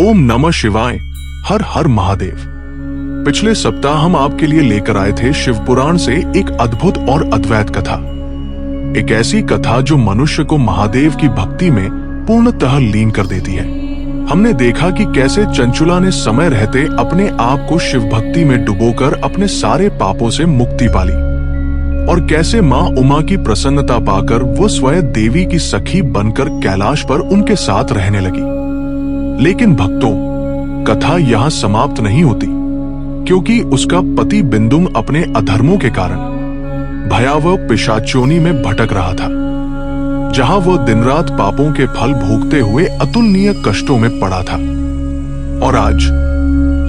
ओम नमः शिवाय। हर हर महादेव। पिछले सप्ताह हम आपके लिए लेकर आए थे शिव पुराण से एक अद्भुत और अद्वैत कथा। एक ऐसी कथा जो मनुष्य को महादेव की भक्ति में पूर्णतः लीन कर देती है। हमने देखा कि कैसे चंचुला ने समय रहते अपने आप को शिव भक्ति में डुबोकर अपने सारे पापों से मुक्ति पाली और कैसे माँ उमा की प्रसन्नता पाकर वो स्वयं देवी की सखी बनकर कैलाश पर उनके साथ रहने लगी। लेकिन भक्तों, कथा यहाँ समाप्त नहीं होती, क्योंकि उसका पति बिंदुंग अपने अधर्मों के कारण भयावह पिशाचोनी में भटक रहा था, जहां वह दिन रात पापों के फल भोगते हुए अतुलनीय कष्टों में पड़ा था। और आज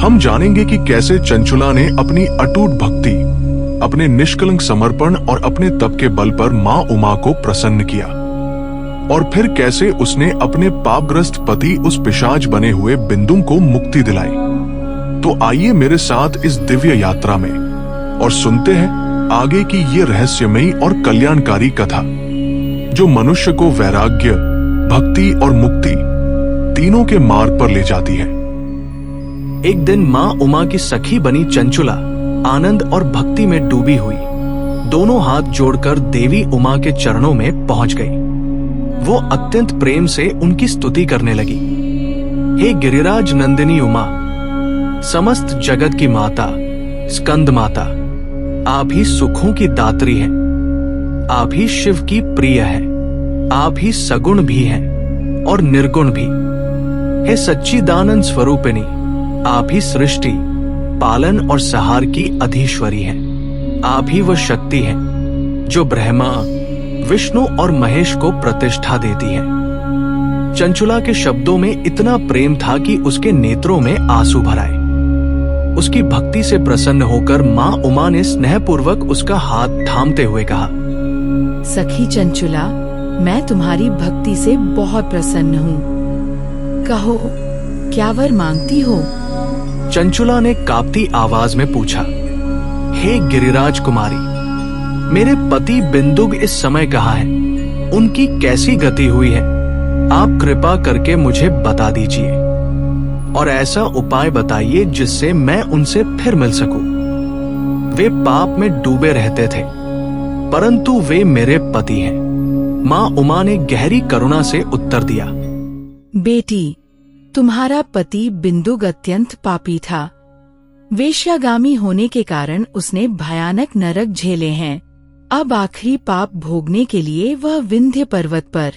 हम जानेंगे कि कैसे चंचुला ने अपनी अटूट भक्ति, अपने निष्कलंक समर्पण और अपने तप के बल पर मां उमा को प्रसन्न किया और फिर कैसे उसने अपने पापग्रस्त पति उस पिशाच बने हुए बिंदुंग को मुक्ति दिलाई। तो आइए मेरे साथ इस दिव्य यात्रा में और सुनते हैं आगे की ये रहस्यमयी और कल्याणकारी कथा, जो मनुष्य को वैराग्य, भक्ति और मुक्ति तीनों के मार्ग पर ले जाती है। एक दिन माँ उमा की सखी बनी चंचुला आनंद और भक्ति में डूबी हुई दोनों हाथ जोड़कर देवी उमा के चरणों में पहुंच गई। वो अत्यंत प्रेम से उनकी स्तुति करने लगी। हे गिरिराज नंदिनी उमा, समस्त जगत की माता, स्कंद माता, आप ही सुखों की दात्री हैं, आप ही शिव की प्रिय हैं, आप ही सगुण भी हैं और निर्गुण भी। हे सच्चिदानंद स्वरूपिणी, आप ही सृष्टि, पालन और सहार की अधीश्वरी हैं। आप ही वह शक्ति हैं जो ब्रह्मा, विष्णु और महेश को प्रतिष्ठा देती है। चंचुला के शब्दों में इतना प्रेम था कि उसके नेत्रों में आंसू भर आए। उसकी भक्ति से प्रसन्न होकर माँ उमा ने स्नेहपूर्वक उसका हाथ थामते हुए कहा, सखी चंचुला, मैं तुम्हारी भक्ति से बहुत प्रसन्न हूँ। कहो, क्या वर मांगती हो? चंचुला ने कांपती आवाज में पूछा। हे गिरिराज कुमारी, मेरे पति बिंदुग इस समय कहाँ है? उनकी कैसी गति हुई है? आप कृपा करके मुझे बता दीजिए और ऐसा उपाय बताइए जिससे मैं उनसे फिर मिल सकूं। वे पाप में डूबे रहते थे, परंतु वे मेरे पति हैं। माँ उमा ने गहरी करुणा से उत्तर दिया, बेटी, तुम्हारा पति बिंदुग अत्यंत पापी था। वेश्यागामी होने के कारण उसने भयानक नरक झेले हैं। अब आखिरी पाप भोगने के लिए वह विंध्य पर्वत पर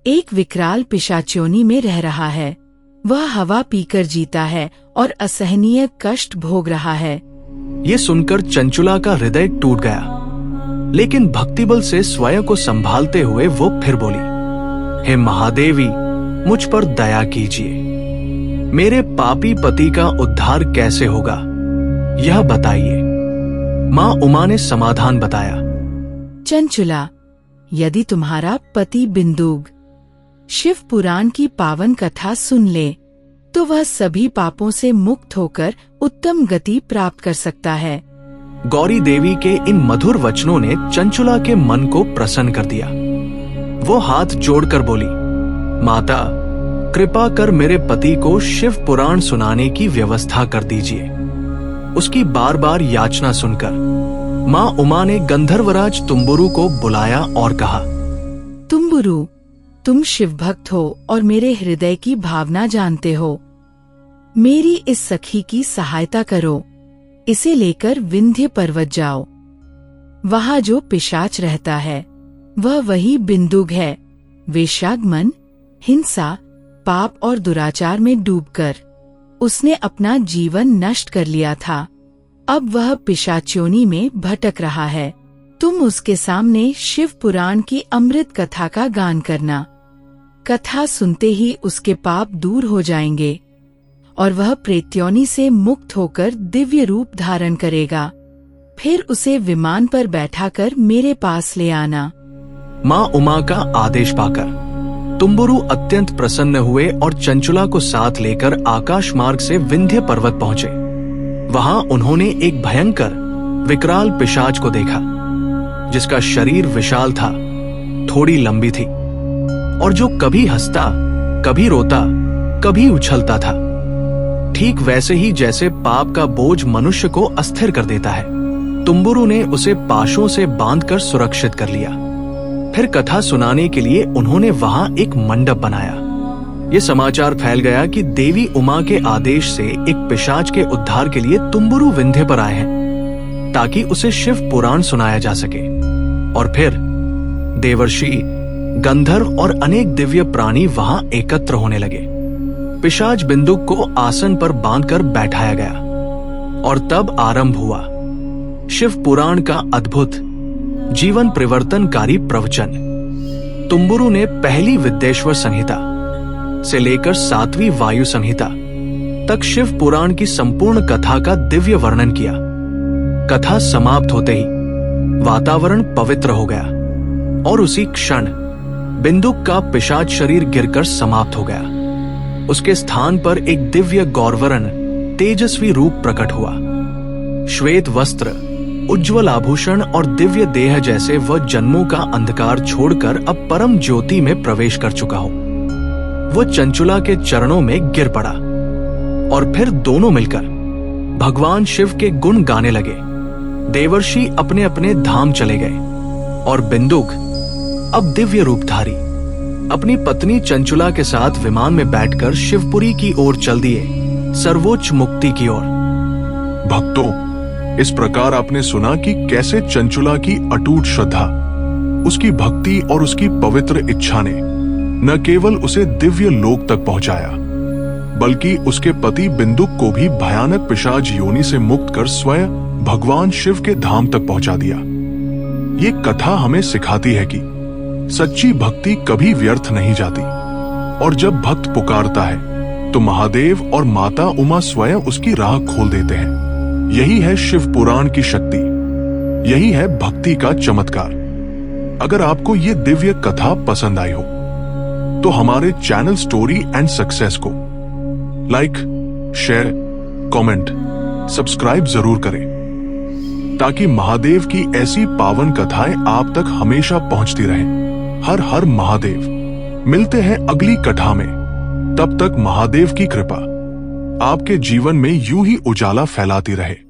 एक विकराल पिशाचोनी में रह रहा है। वह हवा पीकर जीता है और असहनीय कष्ट भोग रहा है। ये सुनकर चंचुला का हृदय टूट गया, लेकिन भक्तिबल से स्वयं को संभालते हुए वो फिर बोली, हे महादेवी, मुझ पर दया कीजिए। मेरे पापी पति का उद्धार कैसे होगा, यह बताइए। माँ उमा ने समाधान बताया, चंचुला, यदि तुम्हारा पति बिंदुग शिव पुराण की पावन कथा सुन ले, तो वह सभी पापों से मुक्त होकर उत्तम गति प्राप्त कर सकता है। गौरी देवी के इन मधुर वचनों ने चंचुला के मन को प्रसन्न कर दिया। वो हाथ जोड़कर बोली, माता, कृपा कर मेरे पति को शिव पुराण सुनाने की व्यवस्था कर दीजिए। उसकी बार बार याचना सुनकर माँ उमा ने गंधर्वराज तुम्बुरु को बुलाया और कहा, तुम्बुरु, तुम शिव भक्त हो और मेरे हृदय की भावना जानते हो। मेरी इस सखी की सहायता करो। इसे लेकर विंध्य पर्वत जाओ। वहाँ जो पिशाच रहता है वह वही बिंदुग है। वेश्यागमन, हिंसा, पाप और दुराचार में डूबकर उसने अपना जीवन नष्ट कर लिया था। अब वह पिशाचोनी में भटक रहा है। तुम उसके सामने शिव पुराण की अमृत कथा का गान करना। कथा सुनते ही उसके पाप दूर हो जाएंगे और वह प्रेत्योनी से मुक्त होकर दिव्य रूप धारण करेगा। फिर उसे विमान पर बैठाकर मेरे पास ले आना। माँ उमा का आदेश पाकर तुम्बुरु अत्यंत प्रसन्न हुए और चंचुला को साथ लेकर आकाश मार्ग से विंध्य पर्वत पहुंचे। वहां उन्होंने एक भयंकर विकराल पिशाच को देखा, जिसका शरीर विशाल था, थोड़ी लंबी थी और जो कभी हंसता, कभी रोता, कभी उछलता था। ठीक वैसे ही जैसे पाप का बोझ मनुष्य को अस्थिर कर देता है। तुम्बुरु ने उसे पाशों से बांधकर सुरक्षित कर लिया। फिर कथा सुनाने के लिए उन्होंने वहां एक मंडप बनाया। ये समाचार फैल गया कि देवी उमा के आदेश से एक पिशाच के उद्धार के लिए तुम्बुरु विंध्य पर आए हैं, ताकि उसे शिव पुराण सुनाया जा सके। और फिर देवर्षि, गंधर्व और अनेक दिव्य प्राणी वहां एकत्र होने लगे। पिशाच बिंदुक को आसन पर बांधकर बैठाया गया और तब आरंभ हुआ शिव पुराण का अद्भुत जीवन परिवर्तनकारी प्रवचन। तुम्बुरु ने पहली विद्येश्वर संहिता से लेकर 7वीं वायु संहिता तक शिव पुराण की संपूर्ण कथा का दिव्य वर्णन किया। कथा समाप्त होते ही वातावरण पवित्र हो गया और उसी क्षण बिंदुक का पिशाच शरीर गिरकर समाप्त हो गया। उसके स्थान पर एक दिव्य गौरवर्ण तेजस्वी रूप प्रकट हुआ। श्वेत वस्त्र, उज्ज्वल आभूषण और दिव्य देह जैसे वह जन्मों का अंधकार छोड़कर अब परम ज्योति में प्रवेश कर चुका हो। वह चंचुला के चरणों में गिर पड़ा और फिर दोनों मिलकर भगवान शिव के गुण गाने लगे। देवर्षि अपने अपने धाम चले गए और बिंदुक अब दिव्य रूपधारी अपनी पत्नी चंचुला के साथ विमान में बैठकर शिवपुरी की ओर चल दिए, सर्वोच्च मुक्ति की ओर। भक्तों, इस प्रकार आपने सुना कि कैसे चंचुला की अटूट श्रद्धा, उसकी भक्ति और उसकी पवित्र इच्छा ने न केवल उसे दिव्य लोक तक पहुंचाया, बल्कि उसके पति बिंदुक को भी भयानक पिशाच योनि से मुक्त कर स्वयं भगवान शिव के धाम तक पहुंचा दिया। ये कथा हमें सिखाती है कि सच्ची भक्ति कभी व्यर्थ नहीं जाती और जब भक्त पुकारता है तो महादेव और माता उमा स्वयं उसकी राह खोल देते हैं। यही है शिव पुराण की शक्ति, यही है भक्ति का चमत्कार। अगर आपको ये दिव्य कथा पसंद आई हो तो हमारे चैनल स्टोरी एंड सक्सेस को लाइक, शेयर, कमेंट, सब्सक्राइब जरूर करें, ताकि महादेव की ऐसी पावन कथाएं आप तक हमेशा पहुंचती रहें। हर हर महादेव। मिलते हैं अगली कथा में। तब तक महादेव की कृपा आपके जीवन में यूं ही उजाला फैलाती रहे।